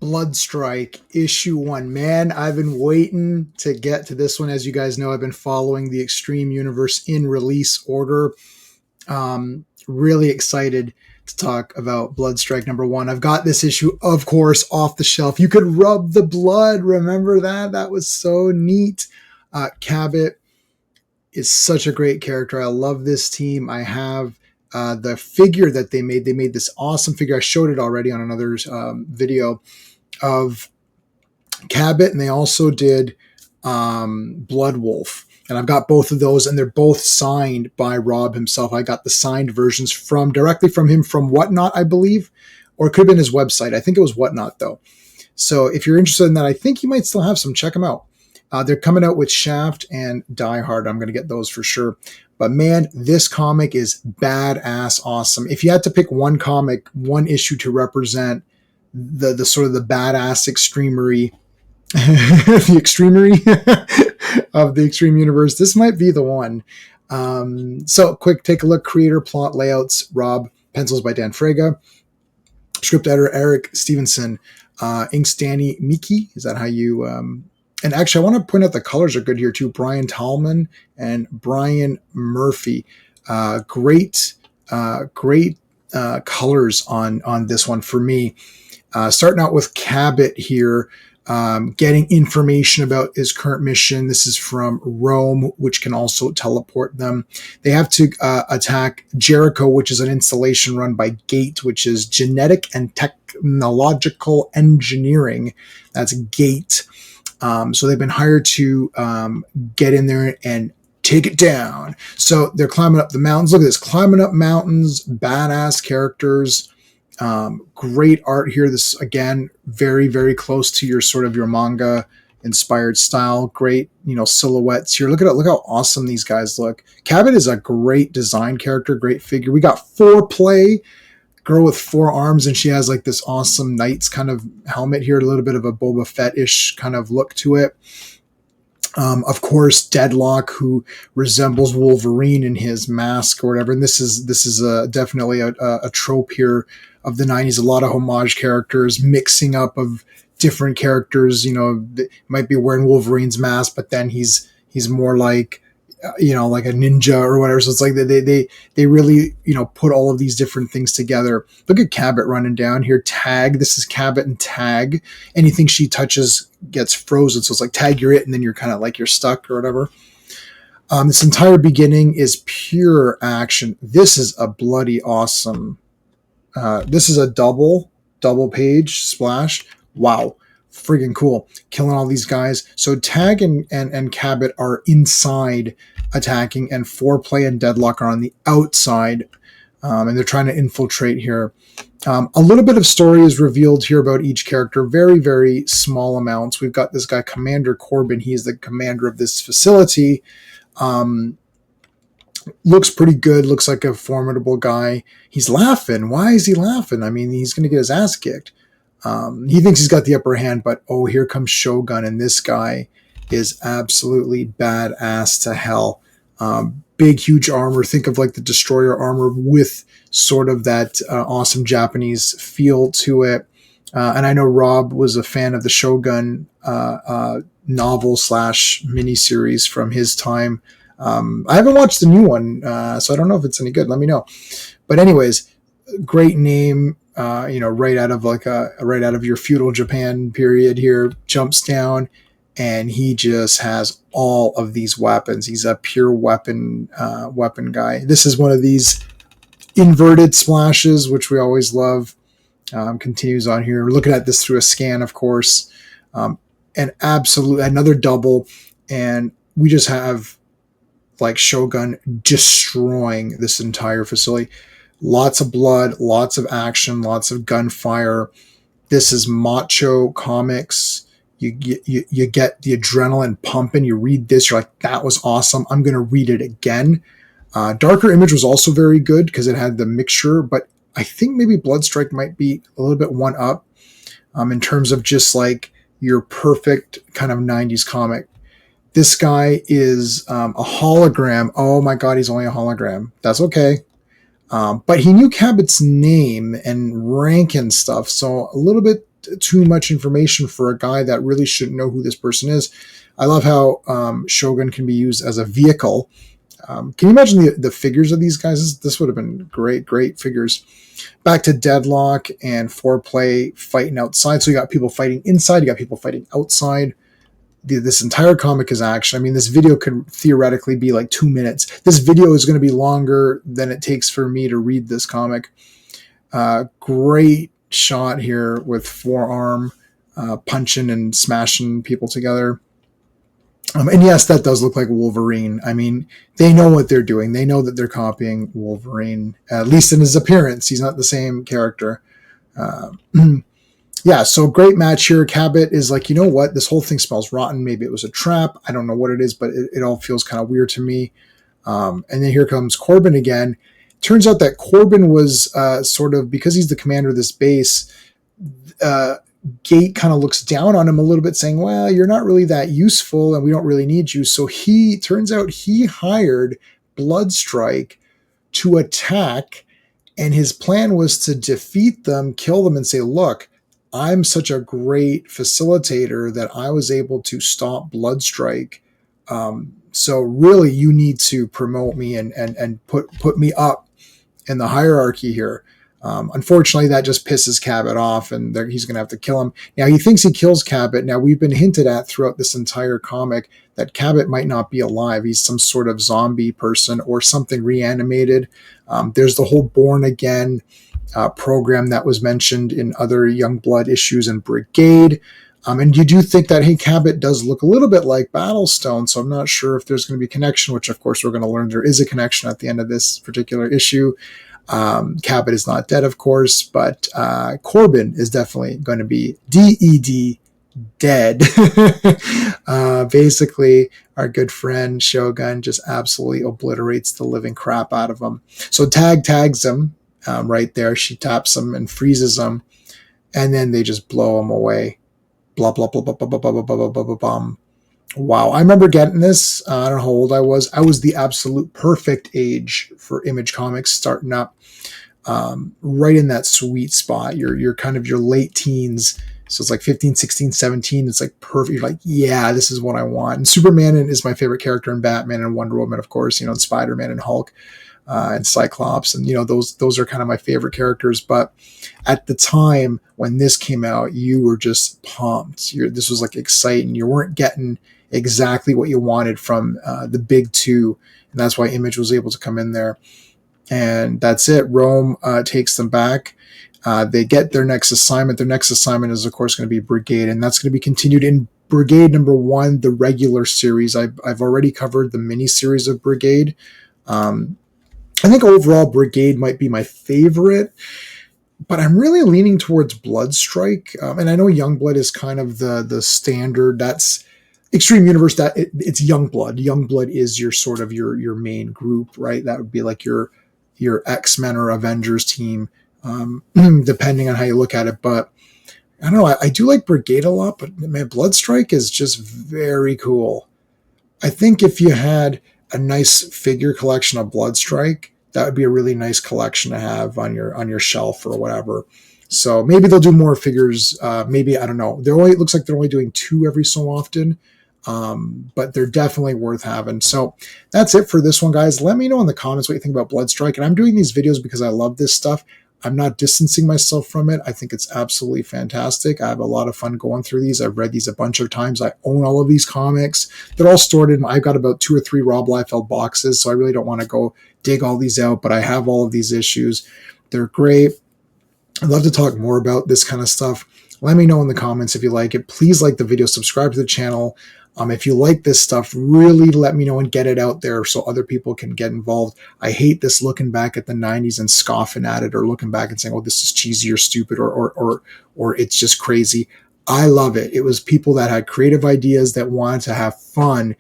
Bloodstrike issue 1. Man, I've been waiting to get to this one. As you guys know, I've been following the Extreme Universe in release order. Really excited to talk about Bloodstrike #1. I've got this issue, of course, off the shelf. You could rub the blood. Remember that? That was so neat. Cabot is such a great character. I love this team. I have the figure that they made. They made this awesome figure. I showed it already on another video of Cabot, and they also did Blood Wolf. And I've got both of those, and they're both signed by Rob himself. I got the signed versions directly from him from Whatnot, I believe, or it could have been his website. I think it was Whatnot, though. So if you're interested in that, I think you might still have some. Check them out. They're coming out with Shaft and Die Hard. I'm going to get those for sure. But man, this comic is badass awesome. If you had to pick one comic, one issue to represent the sort of the badass extremery, the extremery of the Extreme Universe, this might be the one. So quick, take a look. Creator, plot, layouts, Rob. Pencils by Dan Frega. Script editor, Eric Stevenson. Inks, Danny Miki. Is that how you... And actually, I want to point out the colors are good here too. Brian Tallman and Brian Murphy. Great colors on this one for me. Starting out with Cabot here, getting information about his current mission. This is from Rome, which can also teleport them. They have to attack Jericho, which is an installation run by GATE, which is Genetic and Technological Engineering. That's GATE. So they've been hired to get in there and take it down. So they're climbing up the mountains. Look at this, climbing up mountains, badass characters, great art here. This, again, very, very close to your sort of your manga inspired style. Great, silhouettes here. Look how awesome these guys look. Cabot is a great design character, great figure. We got Foreplay, girl with 4 arms, and she has like this awesome knight's kind of helmet here, a little bit of a Boba Fett-ish kind of look to it. Of course, Deadlock, who resembles Wolverine in his mask or whatever. And this is definitely a trope here of the 90s. A lot of homage characters, mixing up of different characters. Might be wearing Wolverine's mask, but then he's more like, like a ninja or whatever. So it's like they really, put all of these different things together. Look at Cabot running down here. Tag. This is Cabot and Tag. Anything she touches gets frozen. So it's like tag, you're it. And then you're kind of like you're stuck or whatever. This entire beginning is pure action. This is a bloody awesome. This is a double page splash. Wow. Friggin' cool. Killing all these guys. So Tag and Cabot are inside attacking, and Foreplay and Deadlock are on the outside, and they're trying to infiltrate here. A little bit of story is revealed here about each character. Very, very small amounts. We've got this guy, Commander Corbin. He's the commander of this facility. Looks pretty good. Looks like a formidable guy. He's laughing. Why is he laughing? I mean, he's going to get his ass kicked. He thinks he's got the upper hand, but here comes Shogun, and this guy is absolutely badass to hell. Big, huge armor. Think of like the Destroyer armor with sort of that awesome Japanese feel to it. And I know Rob was a fan of the Shogun novel / miniseries from his time. I haven't watched the new one, so I don't know if it's any good. Let me know. But anyways, great name. Right out of your feudal Japan period here, jumps down, and he just has all of these weapons. He's a pure weapon guy. This is one of these inverted splashes, which we always love. Continues on here. We're looking at this through a scan, of course, and absolutely another double, and we just have like Shogun destroying this entire facility. Lots of blood, lots of action, lots of gunfire. This is macho comics. You get the adrenaline pumping. You read this, you're like, that was awesome. I'm going to read it again. Darker Image was also very good because it had the mixture, but I think maybe Bloodstrike might be a little bit one up in terms of just like your perfect kind of 90s comic. This guy is a hologram. Oh my God, he's only a hologram. That's okay. But he knew Cabot's name and rank and stuff, so a little bit too much information for a guy that really shouldn't know who this person is. I love how Shogun can be used as a vehicle. Can you imagine the figures of these guys? This would have been great figures. Back to Deadlock and Foreplay fighting outside. So you got people fighting inside, you got people fighting outside. This entire comic is action. I mean, this video could theoretically be like 2 minutes. This video is going to be longer than it takes for me to read this comic. Great shot here with forearm punching and smashing people together. And yes, that does look like Wolverine. I mean, they know what they're doing. They know that they're copying Wolverine, at least in his appearance. He's not the same character. Yeah, so great match here. Cabot is like, you know what? This whole thing smells rotten. Maybe it was a trap. I don't know what it is, but it all feels kind of weird to me. And then here comes Corbin again. Turns out that Corbin was sort of, because he's the commander of this base, Gate kind of looks down on him a little bit, saying, well, you're not really that useful and we don't really need you. So turns out he hired Bloodstrike to attack, and his plan was to defeat them, kill them, and say, look, I'm such a great facilitator that I was able to stop Bloodstrike. So really you need to promote me and put me up in the hierarchy here. Unfortunately, that just pisses Cabot off, and he's going to have to kill him. Now, he thinks he kills Cabot. Now, we've been hinted at throughout this entire comic that Cabot might not be alive. He's some sort of zombie person or something reanimated. There's the whole Born Again program that was mentioned in other Youngblood issues and Brigade. And you do think that, hey, Cabot does look a little bit like Battlestone, so I'm not sure if there's going to be a connection, which, of course, we're going to learn there is a connection at the end of this particular issue. Cabot is not dead, of course, but Corbin is definitely going to be DED, dead. Basically, our good friend Shogun just absolutely obliterates the living crap out of him. So tags him right there. She taps him and freezes him, and then they just blow him away. Blah, blah, blah, blah, blah, blah, blah, blah, blah, blah, blah, blah. Wow, I remember getting this. I don't know how old I was. I was the absolute perfect age for Image Comics, starting up right in that sweet spot. You're kind of your late teens. So it's like 15, 16, 17. It's like perfect. You're like, yeah, this is what I want. And Superman is my favorite character, and Batman and Wonder Woman, of course, and Spider-Man and Hulk and Cyclops. And, those are kind of my favorite characters. But at the time when this came out, you were just pumped. This was like exciting. You weren't getting exactly what you wanted from the big two, and that's why Image was able to come in there. And that's it. Rome takes them back. They get their next assignment. Their next assignment is, of course, going to be Brigade, and that's going to be continued in Brigade number 1, the regular series. I've already covered the mini-series of Brigade. I think overall Brigade might be my favorite, but I'm really leaning towards Bloodstrike. And I know Youngblood is kind of the standard. That's Extreme Universe. That it's Youngblood. Youngblood is your sort of your main group, right? That would be like your X-Men or Avengers team, depending on how you look at it. But I don't know. I do like Brigade a lot, but man, Bloodstrike is just very cool. I think if you had a nice figure collection of Bloodstrike, that would be a really nice collection to have on your shelf or whatever. So maybe they'll do more figures. Maybe, I don't know. It looks like they're only doing 2 every so often. But they're definitely worth having. So that's it for this one, guys. Let me know in the comments what you think about Bloodstrike. And I'm doing these videos because I love this stuff. I'm not distancing myself from it. I think it's absolutely fantastic. I have a lot of fun going through these. I've read these a bunch of times. I own all of these comics. They're all stored in, I've got about 2 or 3 Rob Liefeld boxes, so I really don't want to go dig all these out, but I have all of these issues. They're great. I'd love to talk more about this kind of stuff. Let me know in the comments if you like it. Please like the video, subscribe to the channel. If you like this stuff, really let me know and get it out there so other people can get involved. I hate this looking back at the 90s and scoffing at it, or looking back and saying, oh, this is cheesy or stupid or it's just crazy. I love it. It was people that had creative ideas that wanted to have fun.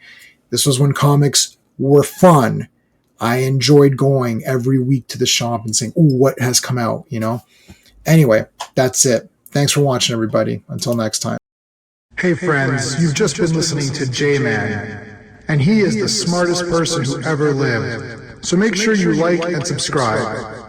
This was when comics were fun. I enjoyed going every week to the shop and saying, oh, what has come out, Anyway, that's it. Thanks for watching, everybody. Until next time. Hey friends, you've just been listening to J-Man, and he is the smartest person who ever lived. So make sure you like and subscribe.